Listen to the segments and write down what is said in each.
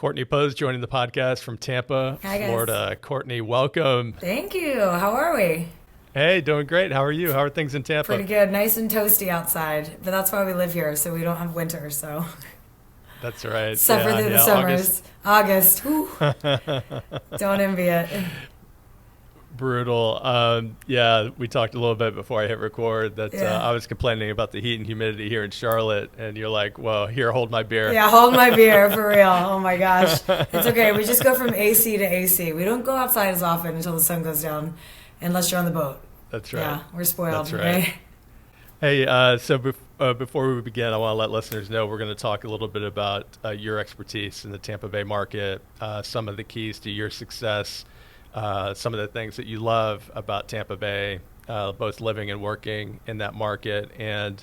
Courtney Poe is joining the podcast from Tampa, Hi, guys. Florida. Courtney, welcome. Thank you. How are we? Hey, doing great. How are you? How are things in Tampa? Pretty good. Nice and toasty outside. But that's why we live here, so we don't have winter. So That's right. suffer through the summers. August. Whew. Don't envy it. Brutal. We talked a little bit before I hit record that I was complaining about the heat and humidity here in Charlotte, and you're like, well, here, hold my beer. Yeah, hold my beer, for real. Oh, my gosh. It's okay. We just go from AC to AC. We don't go outside as often until the sun goes down, unless you're on the boat. That's right. Yeah, we're spoiled. That's right. Hey, so before we begin, I want to let listeners know we're going to talk a little bit about your expertise in the Tampa Bay market, some of the keys to your success, some of the things that you love about Tampa Bay, both living and working in that market. And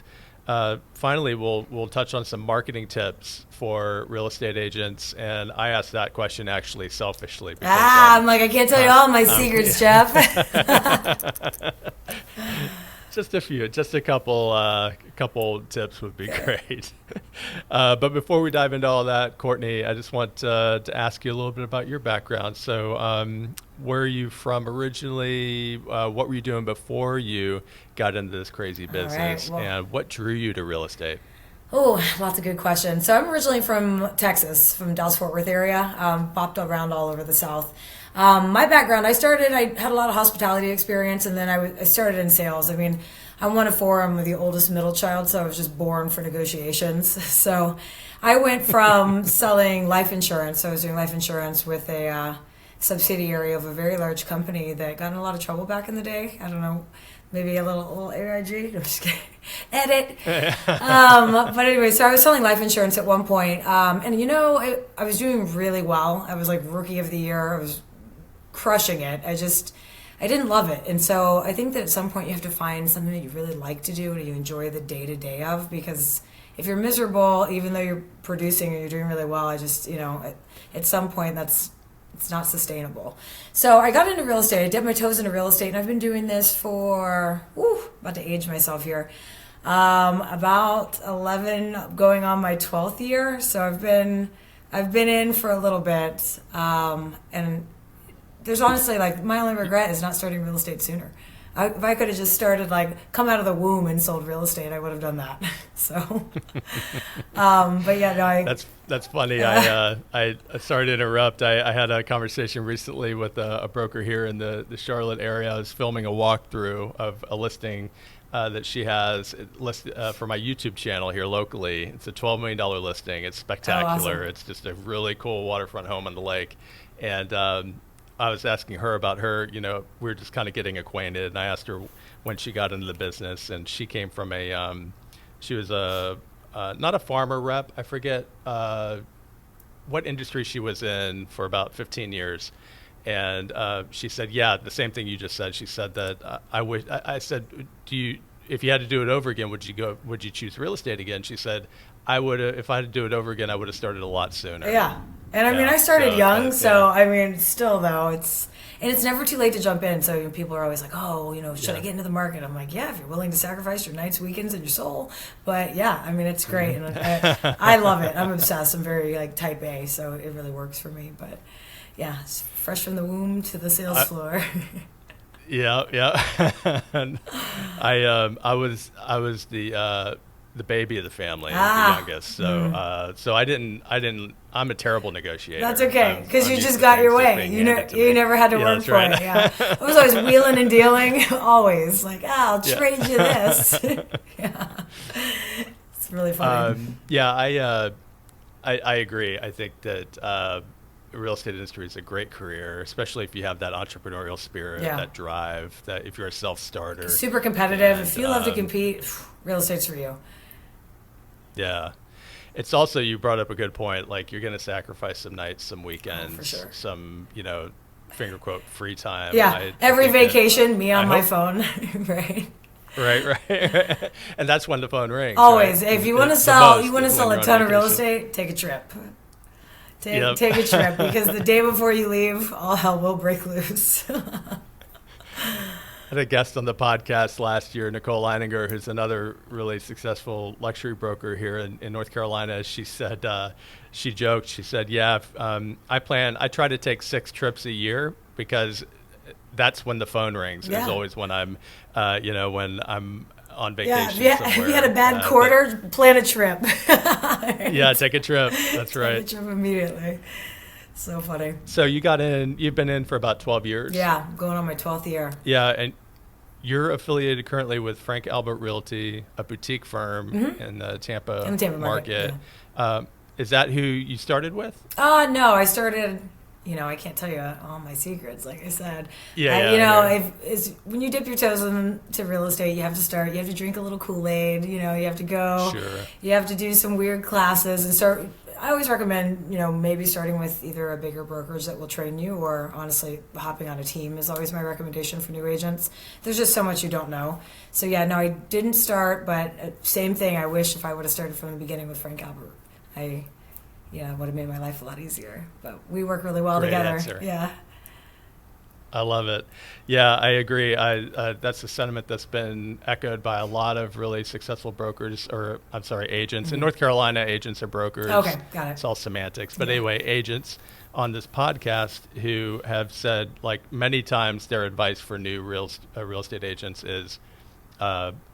finally, we'll touch on some marketing tips for real estate agents. And I asked that question actually selfishly. Because, I'm like, I can't tell you all my secrets, Jeff. Just a few, just a couple tips would be great. But before we dive into all that, Courtney, I just want to ask you a little bit about your background. So where are you from originally? What were you doing before you got into this crazy business? Right, and what drew you to real estate? Oh, lots of good questions. So I'm originally from Texas, from Dallas-Fort Worth area, bopped around all over the South. My background, I had a lot of hospitality experience, and then I started in sales. I mean, I'm one of four. I'm the oldest middle child, so I was just born for negotiations. So I went from selling life insurance. So I was doing life insurance with a subsidiary of a very large company that got in a lot of trouble back in the day. I don't know. Maybe a little AIG. I'm just kidding. Edit. But anyway, so I was selling life insurance at one point. And, I was doing really well. I was like rookie of the year. I was crushing it. I didn't love it. And so I think that at some point you have to find something that you really like to do and you enjoy the day-to-day of. Because if you're miserable, even though you're producing or you're doing really well, at some point it's not sustainable. So I got into real estate. I dipped my toes into real estate, and I've been doing this for, about to age myself here, about 11, going on my 12th year. So I've been in for a little bit, and there's honestly, my only regret is not starting real estate sooner. If I could have just started, come out of the womb and sold real estate, I would have done that. So, but yeah, no, That's funny. I sorry to interrupt. I had a conversation recently with a broker here in the Charlotte area. I was filming a walkthrough of a listing that she has for my YouTube channel here locally. It's a $12 million listing. It's spectacular. Oh, awesome. It's just a really cool waterfront home on the lake. And I was asking her about her, we were just kind of getting acquainted. And I asked her when she got into the business. And she came from she was not a farmer rep. I forget what industry she was in for about 15 years. And she said, yeah, the same thing you just said. She said that I said, if you had to do it over again, would you choose real estate again? She said, I would, if I had to do it over again, I would have started a lot sooner. Yeah. And I started young. Still though, it's never too late to jump in. So people are always like, should I get into the market? I'm like, yeah, if you're willing to sacrifice your nights, weekends, and your soul. But yeah, it's great. And I love it. I'm obsessed. I'm very type A, so it really works for me. But yeah, it's fresh from the womb to the sales floor. Yeah. And I was the baby of the family, the youngest. So so I didn't. I'm a terrible negotiator. That's okay, because you just got your way. You never had to work for it. Yeah, I was always wheeling and dealing. Always I'll trade you this. Yeah, it's really fun. I agree. I think that the real estate industry is a great career, especially if you have that entrepreneurial spirit, that drive. That if you're a self-starter, it's super competitive. If you love to compete, real estate's for you. Yeah. It's also, you brought up a good point, you're going to sacrifice some nights, some weekends, for sure. Some, finger quote, free time. Yeah. Every vacation, me on my phone. Right. Right. And that's when the phone rings. Always. Right? If you want to sell a ton of real estate, take a trip. Take a trip, because the day before you leave, all hell will break loose. had a guest on the podcast last year, Nicole Leininger, who's another really successful luxury broker here in North Carolina. She said, she joked, she said, yeah, I try to take 6 trips a year because that's when the phone rings. Yeah. Is always when I'm, when I'm on vacation somewhere. If you had a bad quarter, plan a trip. Yeah, take a trip. That's right. Take a trip immediately. So funny. So you've been in for about 12 years. Yeah, going on my 12th year. Yeah, and you're affiliated currently with Frank Albert Realty, a boutique firm in the Tampa, market. Yeah. Is that who you started with? No, I started, I can't tell you all my secrets, like I said. When you dip your toes into real estate, you have to start, you have to drink a little Kool-Aid, you have to go, you have to do some weird classes and start. I always recommend, maybe starting with either a bigger brokerage that will train you, or honestly, hopping on a team is always my recommendation for new agents. There's just so much you don't know. So yeah, no, I didn't start, but same thing. I wish if I would have started from the beginning with Frank Albert, it would have made my life a lot easier. But we work really well together. Answer. Yeah. I love it. Yeah, I agree. That's a sentiment that's been echoed by a lot of really successful brokers, agents. In North Carolina, agents are brokers. Okay, got it. It's all semantics. But anyway, agents on this podcast who have said, like many times, their advice for new real estate agents is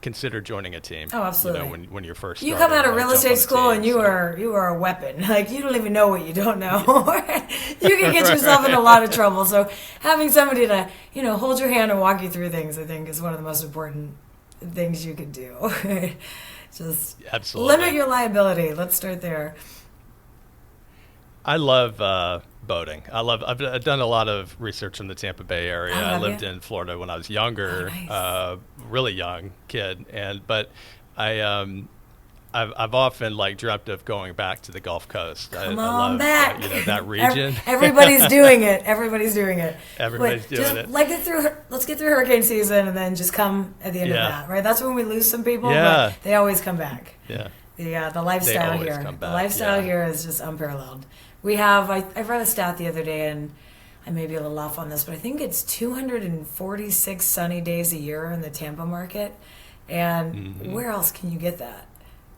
consider joining a team. Oh, absolutely. When you're first you starting, come out of real estate school and you are a weapon. Like, you don't even know what you don't know. You can get yourself in a lot of trouble. So having somebody to hold your hand and walk you through things, I think, is one of the most important things you could do. Just absolutely limit your liability. Let's start there. I love boating. I've done a lot of research in the Tampa Bay area. I lived in Florida when I was younger, really young kid, but I've often dreamt of going back to the Gulf Coast. Come on back. That region. Everybody's doing it. Everybody's doing it. Let's get through hurricane season and then just come at the end of that. Right. That's when we lose some people. Yeah. But they always come back. Yeah. The lifestyle here. The lifestyle here is just unparalleled. We have, I read a stat the other day, and I may be a little off on this, but I think it's 246 sunny days a year in the Tampa market. And where else can you get that?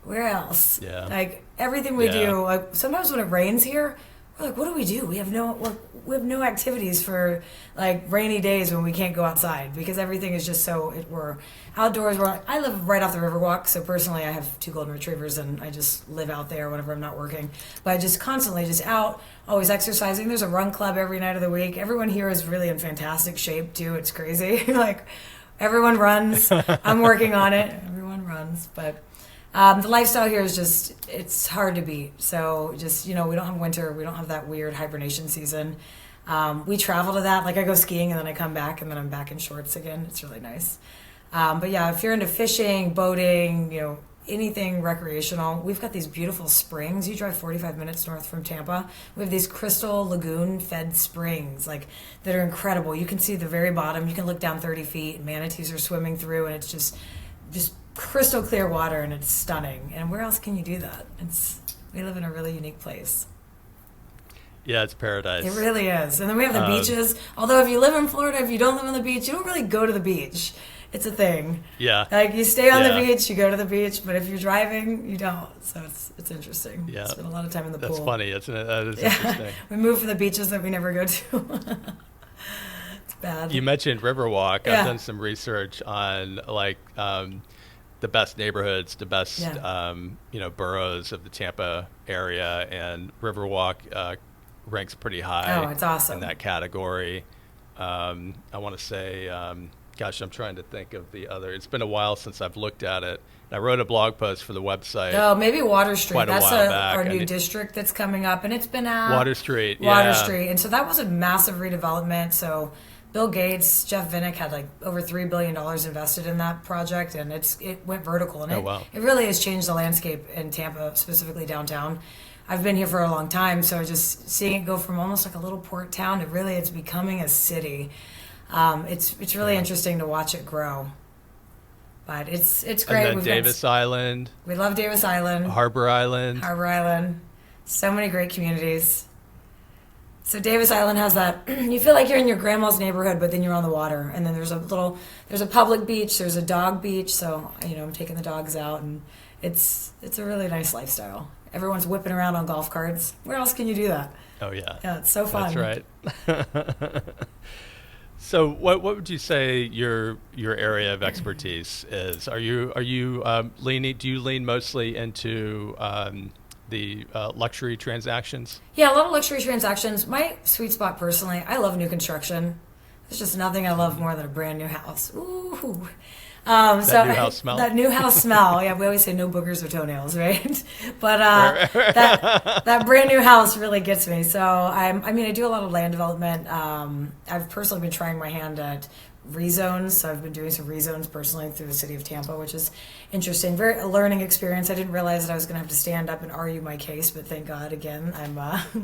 Where else? Yeah. Everything we do, sometimes when it rains here, we're like, what do? We have no activities for rainy days when we can't go outside, because everything is just we're outdoors. I live right off the Riverwalk, so personally I have 2 golden retrievers and I just live out there whenever I'm not working. But I just constantly just out, always exercising. There's a run club every night of the week. Everyone here is really in fantastic shape too. It's crazy. Everyone runs. I'm working on it. Everyone runs, but the lifestyle here is it's hard to beat. So we don't have winter. We don't have that weird hibernation season. We travel to that. I go skiing and then I come back and then I'm back in shorts again. It's really nice. But yeah, if you're into fishing, boating, anything recreational, we've got these beautiful springs. You drive 45 minutes north from Tampa. We have these crystal lagoon fed springs that are incredible. You can see the very bottom. You can look down 30 feet and manatees are swimming through, and it's just crystal clear water, and it's stunning. And where else can you do that? We live in a really unique place. Yeah, it's paradise. It really is. And then we have the beaches. Although if you live in Florida, if you don't live on the beach, you don't really go to the beach. It's a thing. Yeah. You stay on the beach, you go to the beach, but if you're driving, you don't. So it's interesting. Yeah. Spend a lot of time in the pool. That's funny, isn't it? That is interesting. We move for the beaches that we never go to. It's bad. You mentioned Riverwalk. I've done some research on the best neighborhoods, the best boroughs of the Tampa area, and Riverwalk ranks pretty high. Oh, it's awesome in that category. I want to say, I'm trying to think of the other. It's been a while since I've looked at it. I wrote a blog post for the website. Oh, maybe Water Street. That's back. Our new district that's coming up, and it's been Water Street. Water Street, and so that was a massive redevelopment. So Bill Gates, Jeff Vinnick had over $3 billion invested in that project, and it went vertical, and it really has changed the landscape in Tampa, specifically downtown. I've been here for a long time, so just seeing it go from almost like a little port town to really it's becoming a city. It's really interesting to watch it grow. But it's great. And then Davis Island. We love Davis Island. Harbor Island. So many great communities. So Davis Island has that. You feel like you're in your grandma's neighborhood, but then you're on the water. And then there's a public beach. There's a dog beach. So I'm taking the dogs out, and it's a really nice lifestyle. Everyone's whipping around on golf carts. Where else can you do that? Oh yeah. Yeah, it's so fun. That's right. So what would you say your area of expertise is? Are you leaning? Do you lean mostly into the luxury transactions? Yeah, a lot of luxury transactions. My sweet spot personally, I love new construction. There's just nothing I love more than a brand new house. Ooh. New house smell. That new house smell. Yeah, we always say no boogers or toenails, right? But that brand new house really gets me. So I do a lot of land development. I've personally been trying my hand at rezones. So I've been doing some rezones personally through the city of Tampa, which is interesting. Very a learning experience. I didn't realize that I was going to have to stand up and argue my case, but thank God, again, I'm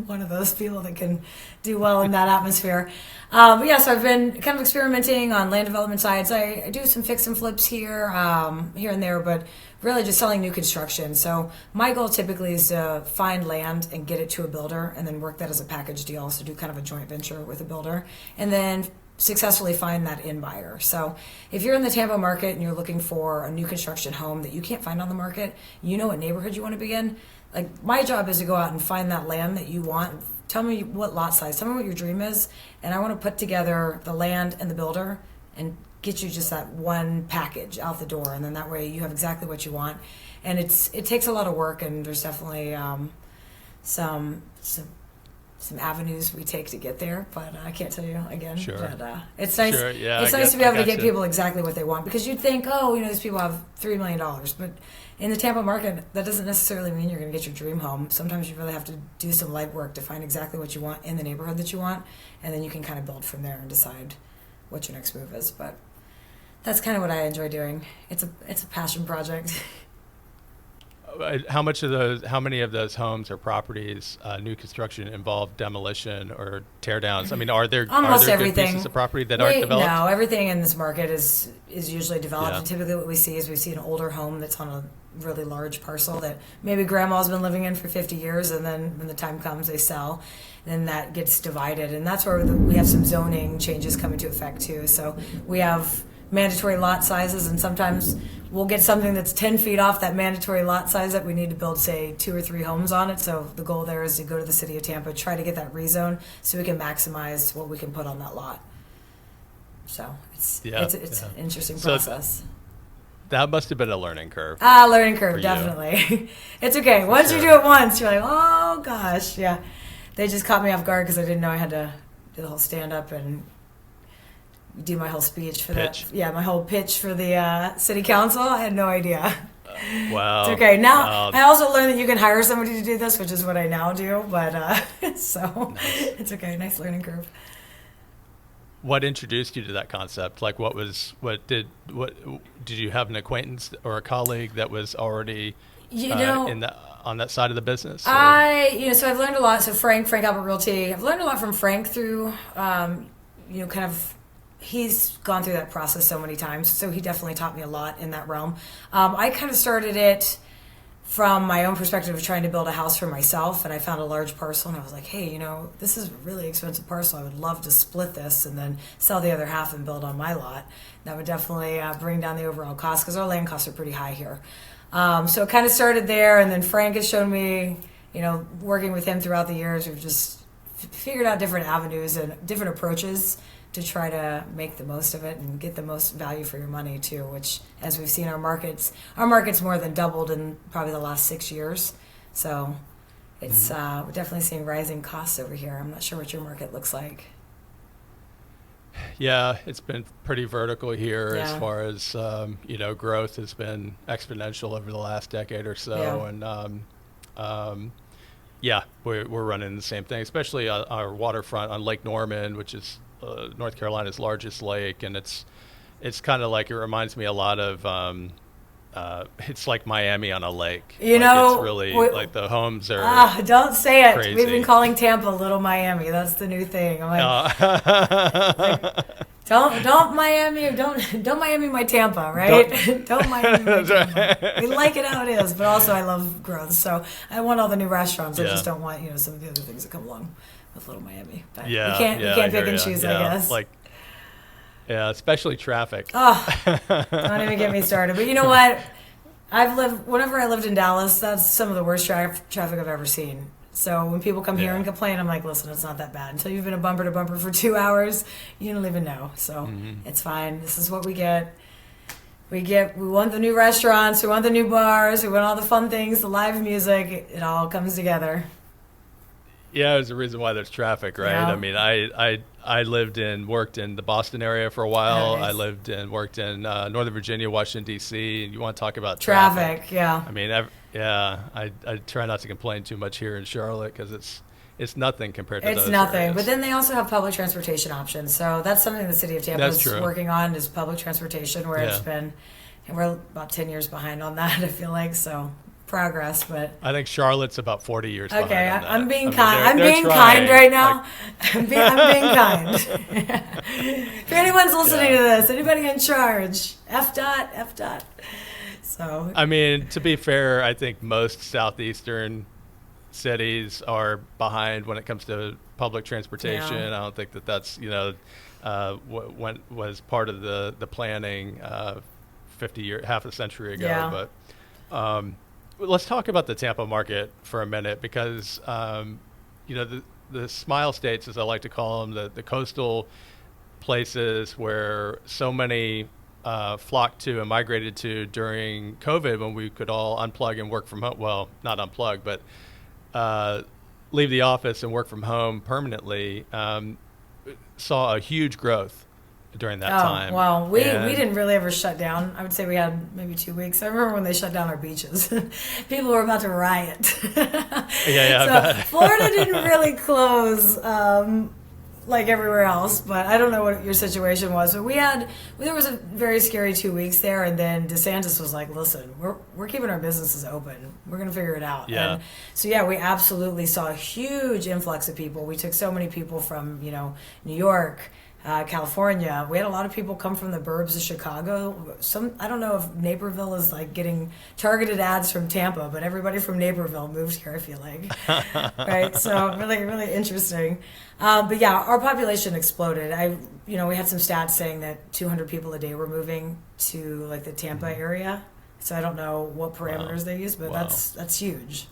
one of those people that can do well in that atmosphere. But yeah, so I've been kind of experimenting on land development sides. I do some fix and flips here and there, but really just selling new construction. So my goal typically is to find land and get it to a builder and then work that as a package deal. So do kind of a joint venture with a builder and then successfully find that in buyer. So if you're in the Tampa market and you're looking for a new construction home that you can't find on the market, you know what neighborhood you want to be in. Like my job is to go out and find that land that you want. Tell me what lot size, tell me what your dream is, and I want to put together the land and the builder and get you just that one package out the door, and then that way you have exactly what you want. And it takes a lot of work, and there's definitely some avenues we take to get there, but I can't tell you again. Sure. But it's nice. Sure, yeah, it's nice to be able to get people exactly what they want, because you'd think, these people have $3 million, but in the Tampa market, that doesn't necessarily mean you're going to get your dream home. Sometimes you really have to do some legwork to find exactly what you want in the neighborhood that you want, and then you can kind of build from there and decide what your next move is. But that's kind of what I enjoy doing. It's a passion project. How many of those homes or properties, new construction, involve demolition or tear downs? I mean, are there almost good everything pieces of property that aren't developed? No, everything in this market is usually developed. Yeah. And typically what we see is an older home that's on a really large parcel that maybe grandma's been living in for 50 years, and then when the time comes they sell, then that gets divided. And that's where we have some zoning changes come into effect too. So we have mandatory lot sizes, and sometimes we'll get something that's 10 feet off that mandatory lot size that we need to build, say, 2 or 3 homes on it. So the goal there is to go to the city of Tampa, try to get that rezone so we can maximize what we can put on that lot. So it's an interesting process. That must have been a learning curve. Learning curve, definitely. It's okay. Once you do it once, you're like, oh gosh, yeah. They just caught me off guard because I didn't know I had to do the whole stand up and do my whole speech for pitch. that. Yeah, my whole pitch for the city council. I had no idea. Wow. It's okay. Now, I also learned that you can hire somebody to do this, which is what I now do. But so nice. It's okay. Nice learning curve. What introduced you to that concept? Like, did you have an acquaintance or a colleague that was already on that side of the business? So I've learned a lot. So Frank Albert Realty, I've learned a lot from Frank through, kind of, he's gone through that process so many times. So he definitely taught me a lot in that realm. I kind of started it from my own perspective of trying to build a house for myself, and I found a large parcel, and I was like, hey, this is a really expensive parcel. I would love to split this and then sell the other half and build on my lot. That would definitely bring down the overall cost, because our land costs are pretty high here. So it kind of started there, and then Frank has shown me, working with him throughout the years, we've just figured out different avenues and different approaches to try to make the most of it and get the most value for your money too, which, as we've seen, our market's more than doubled in probably the last 6 years. So it's we're definitely seeing rising costs over here. I'm not sure what your market looks like. Yeah, it's been pretty vertical here as Yeah. far as, growth has been exponential over the last decade or so. Yeah. And, we're running the same thing, especially on our waterfront on Lake Norman, which is North Carolina's largest lake. And it's kind of like, it reminds me a lot of, it's like Miami on a lake. It's really, like the homes are don't say it. crazy. We've been calling Tampa Little Miami. That's the new thing. I'm like, don't Miami my Tampa, right? Don't Miami my Tampa. We like it how it is, but also I love growth. So I want all the new restaurants. I just don't want, some of the other things that come along with Little Miami. But Yeah, you can't pick and choose, I guess. Like, yeah, especially traffic. Oh, don't even get me started. But you know what? Whenever I lived in Dallas, that's some of the worst traffic I've ever seen. So when people come here and complain, I'm like, listen, it's not that bad. Until you've been a bumper to bumper for 2 hours, you don't even know. So it's fine. This is what we get. We want the new restaurants, we want the new bars, we want all the fun things, the live music. It all comes together. Yeah, there's a reason why there's traffic, right? Yeah. I mean, I worked in the Boston area for a while. Oh, nice. I worked in Northern Virginia, Washington, D.C. And you want to talk about Traffic, yeah. I mean, I try not to complain too much here in Charlotte because it's nothing compared to those It's nothing. areas. But then they also have public transportation options. So that's something the city of Tampa is working on, is public transportation, where we're about 10 years behind on that, I feel like. So progress, but I think Charlotte's about 40 years behind on that. I'm being kind. I mean, I'm being kind right now. I'm being kind. If anyone's listening to this, anybody in charge, F dot. So I mean, to be fair, I think most southeastern cities are behind when it comes to public transportation. Yeah. I don't think that's was part of the planning half a century ago. Yeah. But let's talk about the Tampa market for a minute, because the smile states, as I like to call them, the coastal places where so many flocked to and migrated to during COVID, when we could all unplug and work from home. Well, not unplug, but leave the office and work from home permanently, saw a huge growth during that time. Well, we didn't really ever shut down. I would say we had maybe 2 weeks. I remember when they shut down our beaches. People were about to riot. Yeah. So Florida didn't really close like everywhere else, but I don't know what your situation was. But there was a very scary 2 weeks there, and then DeSantis was like, listen, we're keeping our businesses open. We're going to figure it out. Yeah. And so, we absolutely saw a huge influx of people. We took so many people from, New York, California. We had a lot of people come from the burbs of Chicago. I don't know if Naperville is like getting targeted ads from Tampa, but everybody from Naperville moved here, I feel like. Right? So really, really interesting. But yeah, our population exploded. We had some stats saying that 200 people a day were moving to like the Tampa area. So I don't know what parameters they use, but that's huge.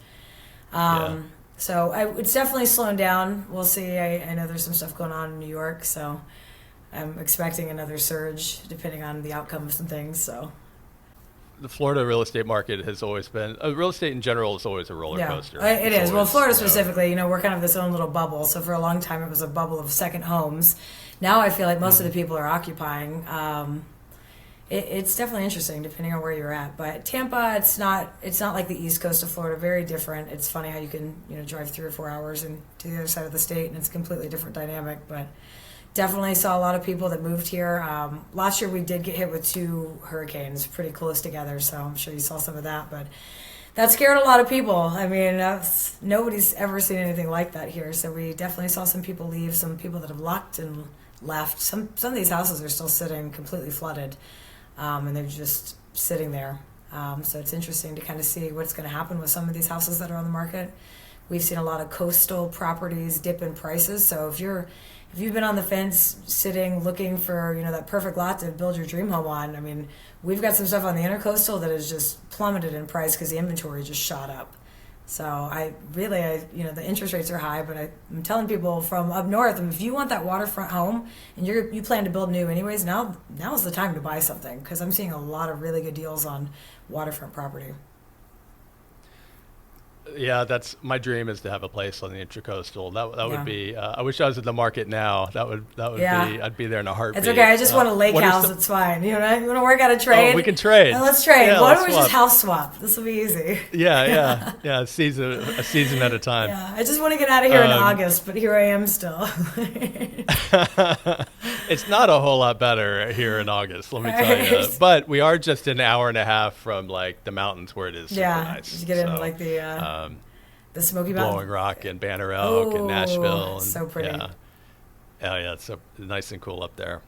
So it's definitely slowing down. We'll see. I know there's some stuff going on in New York, so I'm expecting another surge depending on the outcome of some things. So the Florida real estate market has always been, real estate in general is always a roller coaster. It is. Well, Florida specifically, we're kind of this own little bubble. So for a long time, it was a bubble of second homes. Now I feel like most of the people are occupying. It's definitely interesting depending on where you're at. But Tampa, it's not like the east coast of Florida. Very different. It's funny how you can drive 3 or 4 hours and to the other side of the state, and it's a completely different dynamic. But definitely saw a lot of people that moved here. Last year we did get hit with 2 hurricanes pretty close together, so I'm sure you saw some of that. But that scared a lot of people. I mean, nobody's ever seen anything like that here. So we definitely saw some people leave, some people that have locked and left. Some of these houses are still sitting completely flooded. And they're just sitting there. So it's interesting to kind of see what's going to happen with some of these houses that are on the market. We've seen a lot of coastal properties dip in prices. So if you've been on the fence sitting looking for that perfect lot to build your dream home on, I mean, we've got some stuff on the intercoastal that has just plummeted in price because the inventory just shot up. So the interest rates are high, but I'm telling people from up north, if you want that waterfront home and you plan to build new anyways, now is the time to buy something, because I'm seeing a lot of really good deals on waterfront property. Yeah, that's my dream, is to have a place on the Intracoastal. That would be. I wish I was in the market now. That would be. I'd be there in a heartbeat. It's okay. I just want a lake house. It's fine. You want to work out a trade? Oh, we can trade. Let's trade. Yeah, Why don't we just house swap? This will be easy. Yeah. A season at a time. Yeah, I just want to get out of here in August, but here I am still. It's not a whole lot better here in August, let me tell you. But we are just an hour and a half from like the mountains where it is super nice. You get into like the Smoky Mountains. Blowing Rock and Banner Elk and Nashville. And, so pretty. Yeah, it's so nice and cool up there.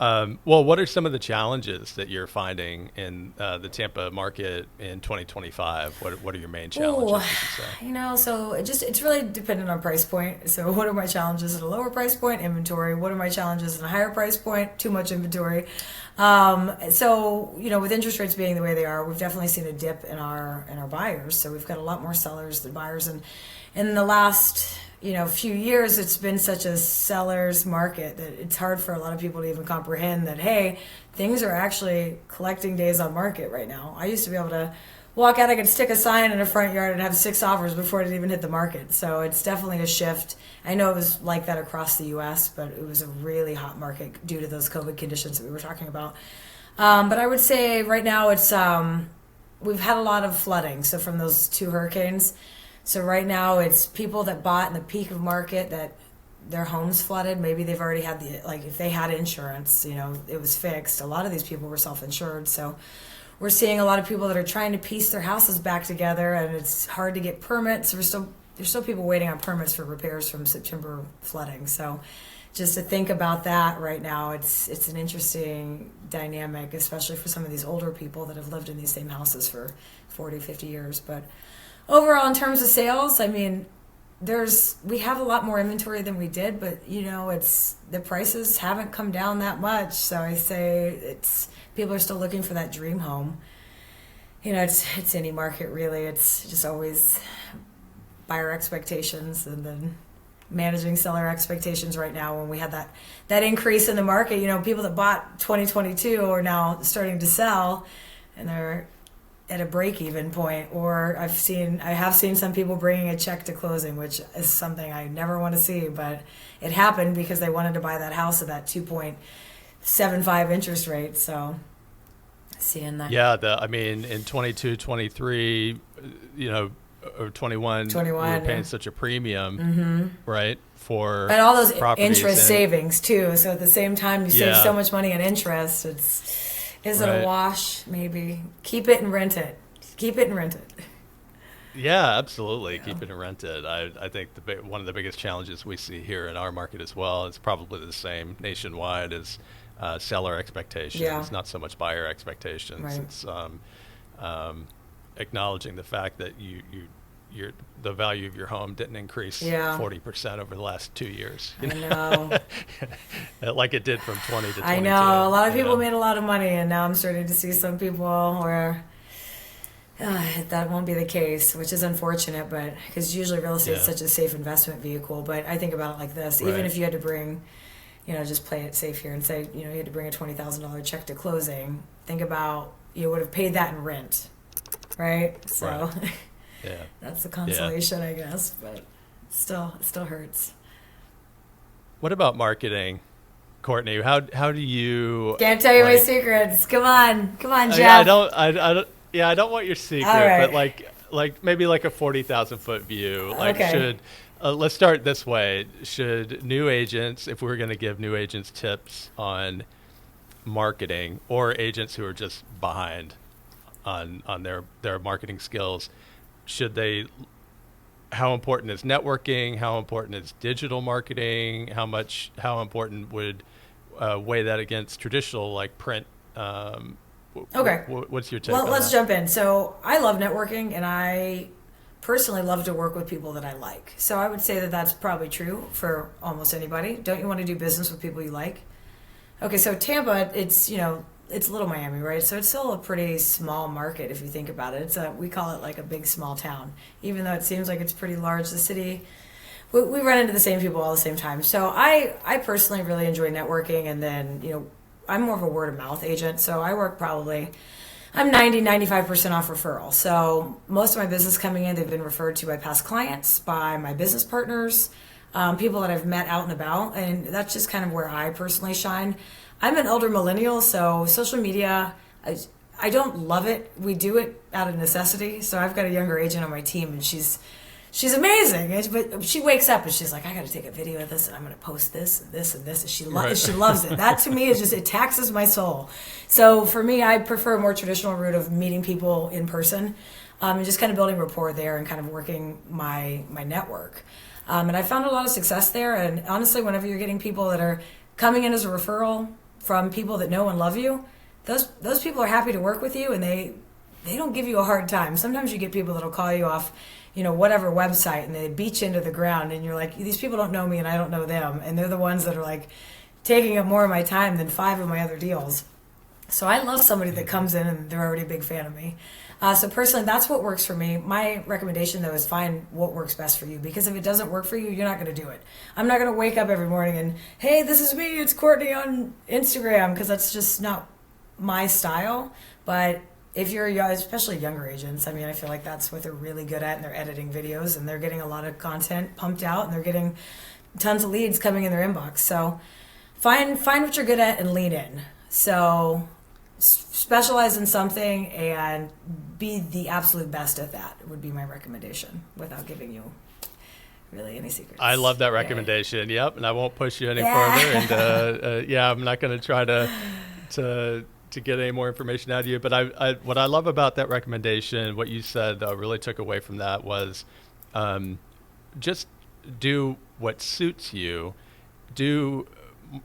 Well, what are some of the challenges that you're finding in the Tampa market in 2025? What are your main challenges, Ooh, would you say? so it's really dependent on price point. So what are my challenges at a lower price point? Inventory. What are my challenges at a higher price point? Too much inventory. With interest rates being the way they are, we've definitely seen a dip in our buyers. So we've got a lot more sellers than buyers, and in the last few years, it's been such a seller's market that it's hard for a lot of people to even comprehend that, hey, things are actually collecting days on market right now. I used to be able to walk out, I could stick a sign in a front yard and have 6 offers before it even hit the market. So it's definitely a shift. I know it was like that across the U.S., but it was a really hot market due to those COVID conditions that we were talking about. But I would say right now we've had a lot of flooding. So from those 2 hurricanes. So right now it's people that bought in the peak of market that their homes flooded. Maybe they've already had if they had insurance, it was fixed. A lot of these people were self-insured. So we're seeing a lot of people that are trying to piece their houses back together, and it's hard to get permits. There's still people waiting on permits for repairs from September flooding. So just to think about that right now, it's an interesting dynamic, especially for some of these older people that have lived in these same houses for 40, 50 years. But overall, in terms of sales, I mean, we have a lot more inventory than we did, but it's the prices haven't come down that much. So I say people are still looking for that dream home. It's any market really. It's just always buyer expectations and then managing seller expectations right now. When we had that increase in the market, people that bought 2022 are now starting to sell, and they're at a break-even point. Or I have seen some people bringing a check to closing, which is something I never want to see, but it happened because they wanted to buy that house at that 2.75 interest rate. So seeing that. Yeah, in 22, 23, or 21, we were paying such a premium, right, for and all those properties interest savings too. So at the same time, you save so much money in interest. Is it a wash? Maybe keep it and rent it. Keep it and rent it. Yeah, absolutely. Keep it and rent it. I think one of the biggest challenges we see here in our market as well is probably the same nationwide as seller expectations. Yeah. It's not so much buyer expectations. Right. It's acknowledging the fact that the value of your home didn't increase 40% over the last 2 years. I know. Like it did from 20 to 22. I know. A lot of people made a lot of money, and now I'm starting to see some people where that won't be the case, which is unfortunate, but because usually real estate is such a safe investment vehicle. But I think about it like this: even if you had to bring, just play it safe here and say, you had to bring a $20,000 check to closing. Think about you would have paid that in rent, right? So. Right. Yeah. That's the consolation, I guess, but it still hurts. What about marketing, Courtney? How do you? Can't tell you my secrets. Come on, Jeff. Yeah, I don't want your secret, right. but like maybe like a 40,000 foot view. Okay. Let's start this way. Should new agents, if we're going to give new agents tips on marketing, or agents who are just behind on their marketing skills, how important is networking? How important is digital marketing? How important would weigh that against traditional like print? Okay. What's your take? Well, on let's that? jump in. So I love networking, and I personally love to work with people that I like. So I would say that that's probably true for almost anybody. Don't you want to do business with people you like? Okay, so Tampa, it's Little Miami, right? So it's still a pretty small market if you think about it. We call it like a big small town, even though it seems like it's pretty large. The city, we run into the same people all the same time. So I personally really enjoy networking, and then I'm more of a word of mouth agent. So I work I'm 95% off referral. So most of my business coming in, they've been referred to by past clients, by my business partners, people that I've met out and about, and that's just kind of where I personally shine. I'm an elder millennial, so social media, I don't love it. We do it out of necessity. So I've got a younger agent on my team, and she's amazing. But she wakes up and she's like, I got to take a video of this, and I'm going to post this and this and this. And she loves it. That to me is it taxes my soul. So for me, I prefer a more traditional route of meeting people in person, and just kind of building rapport there and kind of working my network. And I found a lot of success there. And honestly, whenever you're getting people that are coming in as a referral, from people that know and love you, those people are happy to work with you, and they don't give you a hard time. Sometimes you get people that'll call you off, whatever website, and they beat you into the ground, and you're like, these people don't know me and I don't know them, and they're the ones that are like taking up more of my time than 5 of my other deals. So I love somebody that comes in and they're already a big fan of me. So personally, that's what works for me. My recommendation, though, is find what works best for you, because if it doesn't work for you, you're not going to do it. I'm not going to wake up every morning and, hey, this is me, it's Courtney on Instagram, because that's just not my style. But if you're young, especially younger agents, I feel like that's what they're really good at, and they're editing videos, and they're getting a lot of content pumped out, and they're getting tons of leads coming in their inbox. So find what you're good at and lean in. So specialize in something and be the absolute best at that would be my recommendation, without giving you really any secrets. I love that recommendation. Yeah. Yep, and I won't push you any further. And I'm not going to try to get any more information out of you. But I what I love about that recommendation, what you said, really took away from that was just do what suits you.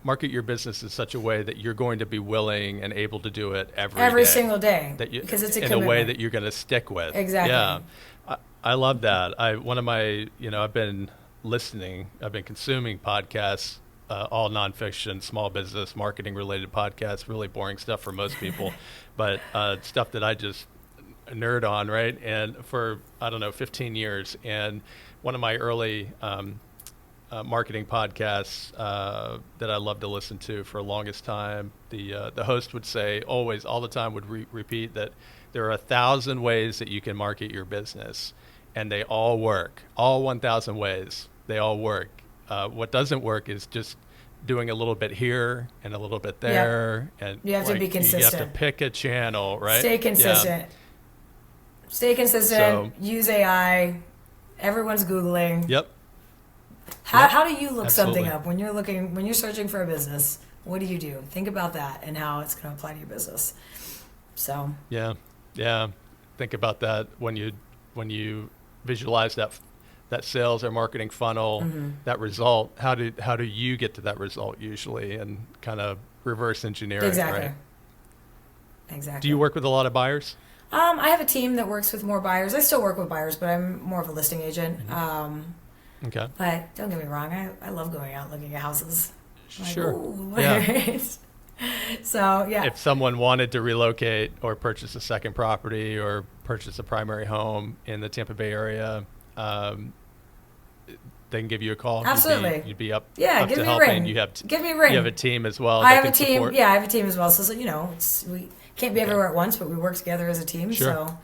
Market your business in such a way that you're going to be willing and able to do it every day, single day, because it's in a way that you're going to stick with. Exactly. Yeah, I love that. I've been consuming podcasts, all nonfiction, small business, marketing related podcasts, really boring stuff for most people, but stuff that I just nerd on, right? And for 15 years, and one of my early marketing podcasts that I love to listen to for the longest time. The host would say all the time would repeat that there are 1,000 ways that you can market your business, and they all work. All 1,000 ways, they all work. What doesn't work is just doing a little bit here and a little bit there, and you have to be consistent. You have to pick a channel, right? Stay consistent. Yeah. Stay consistent. Use AI. Everyone's Googling. Yep. How do you look something up when you're searching for a business? What do you do? Think about that and how it's going to apply to your business. So yeah, think about that when you visualize that sales or marketing funnel, that result. How do you get to that result usually, and kind of reverse engineer it, right? Exactly. Do you work with a lot of buyers? I have a team that works with more buyers. I still work with buyers, but I'm more of a listing agent. Okay. But don't get me wrong, I love going out and looking at houses. Sure. Yeah. So, yeah. If someone wanted to relocate or purchase a second property or purchase a primary home in the Tampa Bay area, they can give you a call. Absolutely. You'd be up give to me helping. a ring. Give me a ring. You have a team as well. I have a team. Support. Yeah, I have a team as well. So we can't be everywhere at once, but we work together as a team. Sure. So,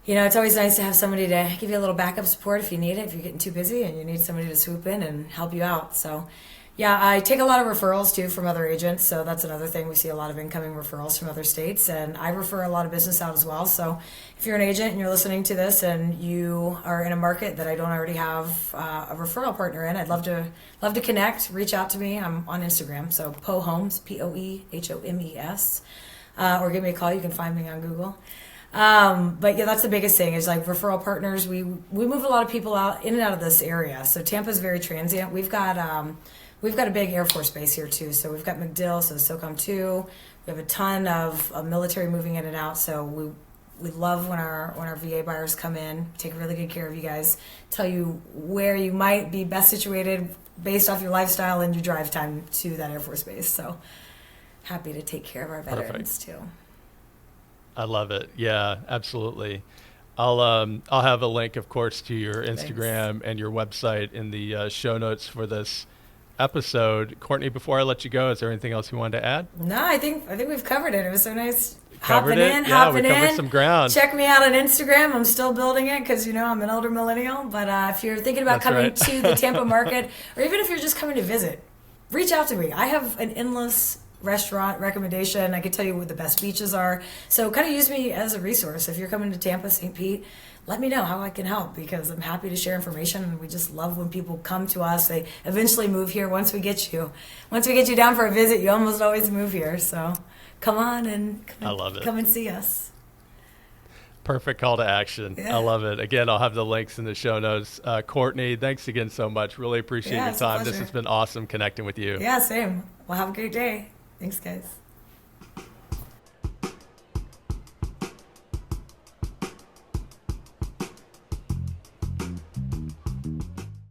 it's always nice to have somebody to give you a little backup support if you need it, if you're getting too busy and you need somebody to swoop in and help you out. So, yeah, I take a lot of referrals, too, from other agents. So that's another thing. We see a lot of incoming referrals from other states, and I refer a lot of business out as well. So if you're an agent and you're listening to this and you are in a market that I don't already have a referral partner in, I'd love to connect. Reach out to me. I'm on Instagram. So Poe Homes, Poehomes, or give me a call. You can find me on Google. But yeah, that's the biggest thing is like referral partners. We move a lot of people out in and out of this area. So Tampa's very transient. We've got a big Air Force base here too. So we've got MacDill, so SOCOM 2. We have a ton of military moving in and out. So we love when our VA buyers come in, take really good care of you guys, tell you where you might be best situated based off your lifestyle and your drive time to that Air Force base. So happy to take care of our veterans too. I love it. Yeah, absolutely. I'll have a link, of course, to your Instagram and your website in the show notes for this episode. Courtney, before I let you go, is there anything else you wanted to add? No, I think we've covered it. It was so nice we hopping in. covered some ground. Check me out on Instagram. I'm still building it because I'm an older millennial. But if you're thinking about coming to the Tampa market, or even if you're just coming to visit, reach out to me. I have an endless restaurant recommendation. I can tell you where the best beaches are. So kind of use me as a resource. If you're coming to Tampa, St. Pete, let me know how I can help because I'm happy to share information. And we just love when people come to us. They eventually move here once we get you down for a visit. You almost always move here. So come on and come and see us. Perfect call to action. Yeah. I love it. Again, I'll have the links in the show notes. Courtney, thanks again so much. Really appreciate your time. This has been awesome connecting with you. Yeah, same. Well, have a great day. Thanks, guys.